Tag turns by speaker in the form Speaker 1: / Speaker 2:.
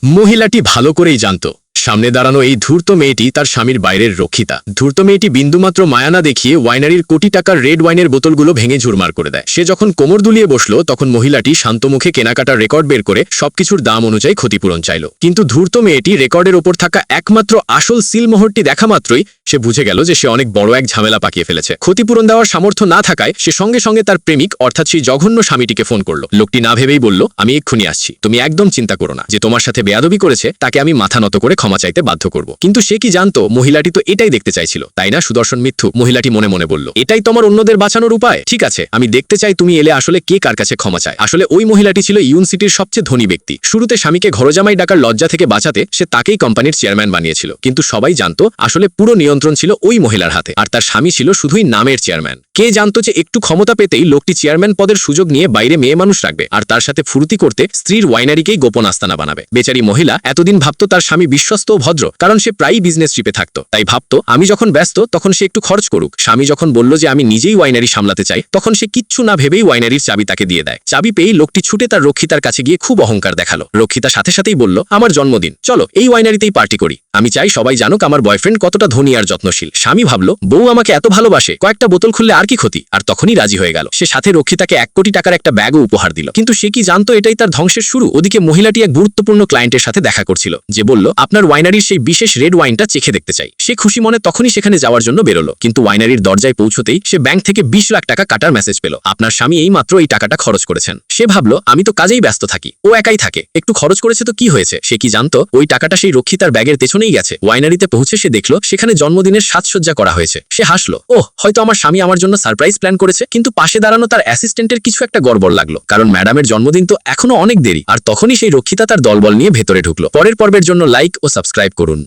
Speaker 1: মহিলাটি ভালো করেই জানত সামনে দাঁড়ানো এই ধূর্ত মেয়েটি তার স্বামীর বাইরের রক্ষিতা। ধূর্ত মেয়েটি বিন্দুমাত্র মায়া না দেখিয়ে ওয়াইনারির কোটি টাকার রেড ওয়াইনের বোতলগুলো ভেঙে ঝুরমার করে দেয়। সে যখন কোমর দুলিয়ে বসলো তখন মহিলাটি শান্ত মুখে কেনাকাটার রেকর্ড বের করে সবকিছুর দাম অনুযায়ী ক্ষতিপূরণ চাইল। কিন্তু ধূর্ত মেয়েটি রেকর্ডের ওপর থাকা একমাত্র আসল সিলমোহরটি দেখা মাত্রই সে বুঝে গেল যে সে অনেক বড় এক ঝামেলা পাকিয়ে ফেলেছে। ক্ষতিপূরণ দেওয়ার সামর্থ্য না থাকায় সে সঙ্গে সঙ্গে তার প্রেমিক অর্থাৎ সেই জঘন্য স্বামীটিকে ফোন করলো। লোকটি না ভেবেই বলল, আমি এক্ষুনি আসছি, তুমি একদম চিন্তা করো না, যে তোমার সাথে বেয়াদবি করেছে তাকে আমি মাথা নত করে ক্ষমা চাইতে বাধ্য করব। কিন্তু সে কি জানতো মহিলাটি তো এটাই দেখতে চাইছিল, তাই না সুদর্শন মিথ্যু? মহিলাটি মনে মনে বলল, এটাই তোমার অন্যদের বাঁচানোর উপায়? ঠিক আছে, আমি দেখতে চাই তুমি এলে আসলে কে কার কাছে ক্ষমা চায়। আসলে ওই মহিলাটি ছিল ইউন সিটির সবচেয়ে ধনী ব্যক্তি। শুরুতে স্বামীকে ঘরজামাই ডাকার লজ্জা থেকে বাঁচাতে সে তাকেই কোম্পানির চেয়ারম্যান বানিয়েছিল, কিন্তু সবাই জানতো আসলে পুরো নিয়ন্ত্রণ ছিল ওই মহিলার হাতে, আর তার স্বামী ছিল শুধুই নামের চেয়ারম্যান। কে জানতো যে একটু ক্ষমতা পেতেই লোকটি চেয়ারম্যান পদের সুযোগ নিয়ে বাইরে মেয়ে মানুষ রাখবে, আর তার সাথে ফুর্তি করতে স্ত্রীর ওয়াইনারিকেই গোপন আস্তানা বানাবে। বেচারি মহিলা এতদিন ভাবতো তার স্বামী বিশ্বস্ত ও ভদ্র, কারণ সে প্রায়ই বিজনেস ট্রিপে থাকতো, তাই ভাবতো আমি যখন ব্যস্ত তখন সে একটু খরচ করুক। স্বামী যখন বলল যে আমি নিজেই ওয়াইনারি সামলাতে চাই, তখন সে কিচ্ছু না ভেবেই ওয়াইনারির চাবি তাকে দিয়ে দেয়। চাবি পেয়েই লোকটি ছুটে তার রক্ষিতার কাছে গিয়ে খুব অহংকার দেখালো। রক্ষিতা সাথে সাথেই বলল, আমার জন্মদিন, চলো এই ওয়াইনারিতেই পার্টি করি, আমি চাই সবাই জানুক আমার বয়ফ্রেন্ড কতটা ধনী আর যত্নশীল। স্বামী ভাবলো, বউ আমাকে এত ভালোবাসে, কয়েকটা বোতল খুললে আর কি ক্ষতি, আর তখনই রাজি হয়ে গেল। সে সাথে রক্ষিতাকে 1 কোটি টাকার একটা ব্যাগও উপহার দিল। কিন্তু সে কি জানতো এটাই তার ধ্বংসের শুরু? ওদিকে মহিলাটি এক গুরুত্বপূর্ণ ক্লায়েন্টের সাথে দেখা করছিল, যে বলল আপনার ওয়াইনারির সেই বিশেষ রেড ওয়াইনটা চেখে দেখতে চাই। সে খুশি মনে তখনই সেখানে যাওয়ার জন্য বেরোলো, কিন্তু ওয়াইনারির দরজায় পৌঁছতেই সে ব্যাংক থেকে 20 লাখ টাকা কাটার মেসেজ পেল। আপনার স্বামী এই মাত্র এই টাকাটা খরচ করেছেন। সে ভাবলো আমি তো কাজেই ব্যস্ত থাকি, ও একাই থাকে, একটু খরচ করেছে তো কি হয়েছে। সে কি জানতো ওই টাকাটা সেই রক্ষিতার ব্যাগের পেছনেই গেছে। ওয়াইনারিতে পৌঁছে সে দেখলো সেখানে জন্মদিনের সাজসজ্জা করা হয়েছে। সে হাসলো, ওহ, হয়তো আমার স্বামী আমার জন্য সারপ্রাইজ প্ল্যান করেছে। কিন্তু পাশে দাঁড়ানো তার অ্যাসিস্ট্যান্টের কিছু একটা গড়বড় লাগলো, কারণ ম্যাডামের জন্মদিন তো এখনো অনেক দেরি। আর তখনই সেই রক্ষিতা তার দলবল নিয়ে ভেতরে ঢুকলো। পরের পর্বের জন্য লাইক ও সাবস্ক্রাইব করুন।